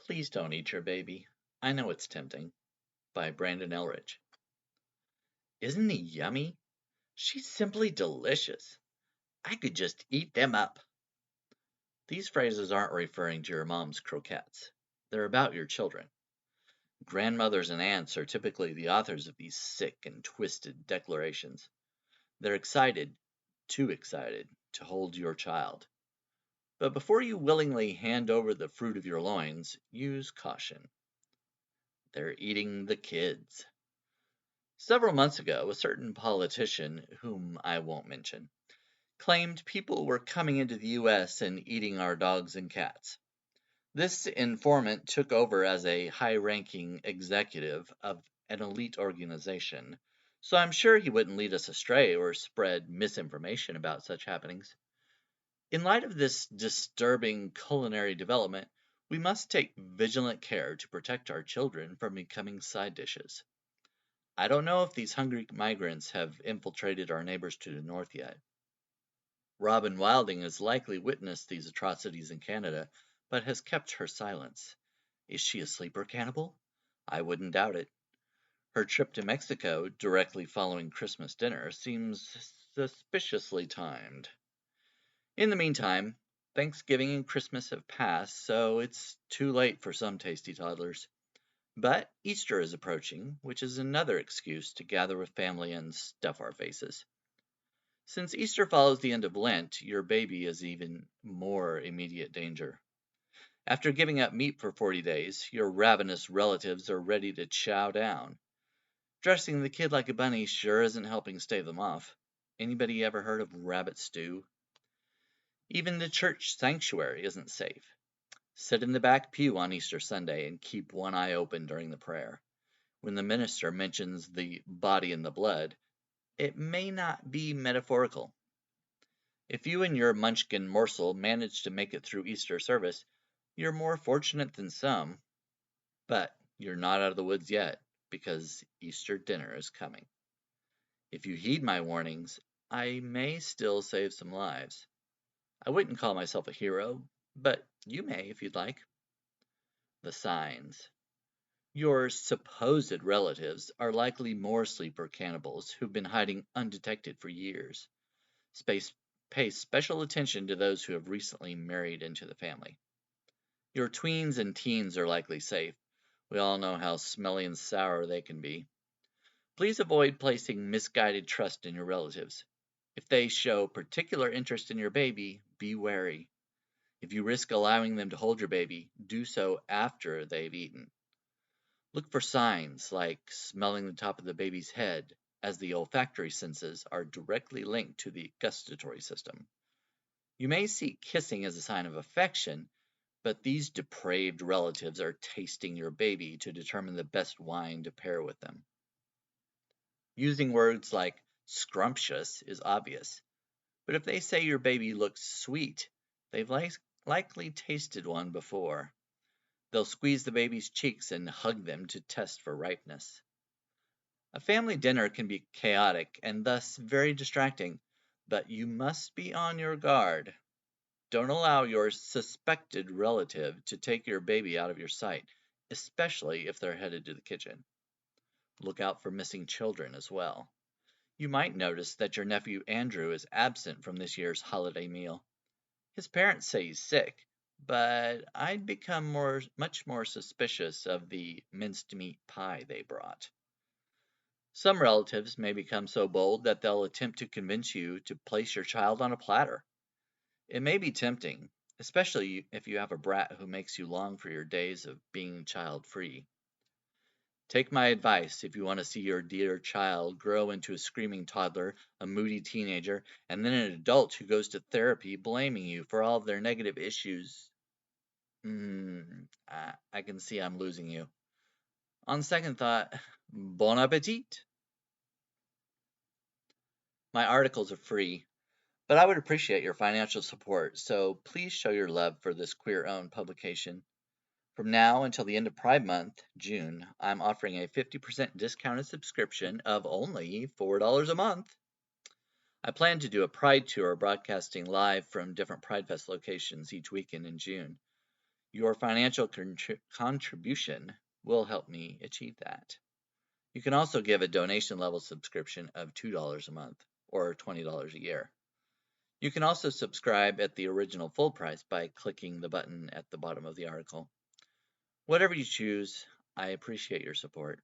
Please don't eat your baby. I know it's tempting. By Brandon Elridge. Isn't he yummy? She's simply delicious. I could just eat them up. These phrases aren't referring to your mom's croquettes. They're about your children. Grandmothers and aunts are typically the authors of these sick and twisted declarations. They're excited, too excited, to hold your child. But before you willingly hand over the fruit of your loins, use caution. They're eating the kids. Several months ago, a certain politician, whom I won't mention, claimed people were coming into the US and eating our dogs and cats. This informant took over as a high ranking executive of an elite organization, so I'm sure he wouldn't lead us astray or spread misinformation about such happenings. In light of this disturbing culinary development, we must take vigilant care to protect our children from becoming side dishes. I don't know if these hungry migrants have infiltrated our neighbors to the north yet. Robin Wilding has likely witnessed these atrocities in Canada, but has kept her silence. Is she a sleeper cannibal? I wouldn't doubt it. Her trip to Mexico, directly following Christmas dinner, seems suspiciously timed. In the meantime, Thanksgiving and Christmas have passed, so it's too late for some tasty toddlers. But Easter is approaching, which is another excuse to gather with family and stuff our faces. Since Easter follows the end of Lent, your baby is even more immediate danger. After giving up meat for 40 days, your ravenous relatives are ready to chow down. Dressing the kid like a bunny sure isn't helping stave them off. Anybody ever heard of rabbit stew? Even the church sanctuary isn't safe. Sit in the back pew on Easter Sunday and keep one eye open during the prayer. When the minister mentions the body and the blood, it may not be metaphorical. If you and your munchkin morsel manage to make it through Easter service, you're more fortunate than some, but you're not out of the woods yet, because Easter dinner is coming. If you heed my warnings, I may still save some lives. I wouldn't call myself a hero, but you may if you'd like. The signs. Your supposed relatives are likely more sleeper cannibals who've been hiding undetected for years. Space Pay special attention to those who have recently married into the family. Your tweens and teens are likely safe. We all know how smelly and sour they can be. Please avoid placing misguided trust in your relatives. If they show particular interest in your baby, be wary. If you risk allowing them to hold your baby, do so after they've eaten. Look for signs like smelling the top of the baby's head, as the olfactory senses are directly linked to the gustatory system. You may see kissing as a sign of affection, but these depraved relatives are tasting your baby to determine the best wine to pair with them. Using words like scrumptious is obvious, but if they say your baby looks sweet, they've likely tasted one before. They'll squeeze the baby's cheeks and hug them to test for ripeness. A family dinner can be chaotic and thus very distracting, but you must be on your guard. Don't allow your suspected relative to take your baby out of your sight, especially if they're headed to the kitchen. Look out for missing children as well. You might notice that your nephew Andrew is absent from this year's holiday meal. His parents say he's sick, but I'd become much more suspicious of the minced meat pie they brought. Some relatives may become so bold that they'll attempt to convince you to place your child on a platter. It may be tempting, especially if you have a brat who makes you long for your days of being child free. Take my advice if you want to see your dear child grow into a screaming toddler, a moody teenager, and then an adult who goes to therapy blaming you for all of their negative issues. I can see I'm losing you. On second thought, bon appetit! My articles are free, but I would appreciate your financial support, so please show your love for this queer-owned publication. From now until the end of Pride Month, June, I'm offering a 50% discounted subscription of only $4 a month. I plan to do a Pride tour broadcasting live from different Pride Fest locations each weekend in June. Your financial contribution will help me achieve that. You can also give a donation level subscription of $2 a month or $20 a year. You can also subscribe at the original full price by clicking the button at the bottom of the article. Whatever you choose, I appreciate your support.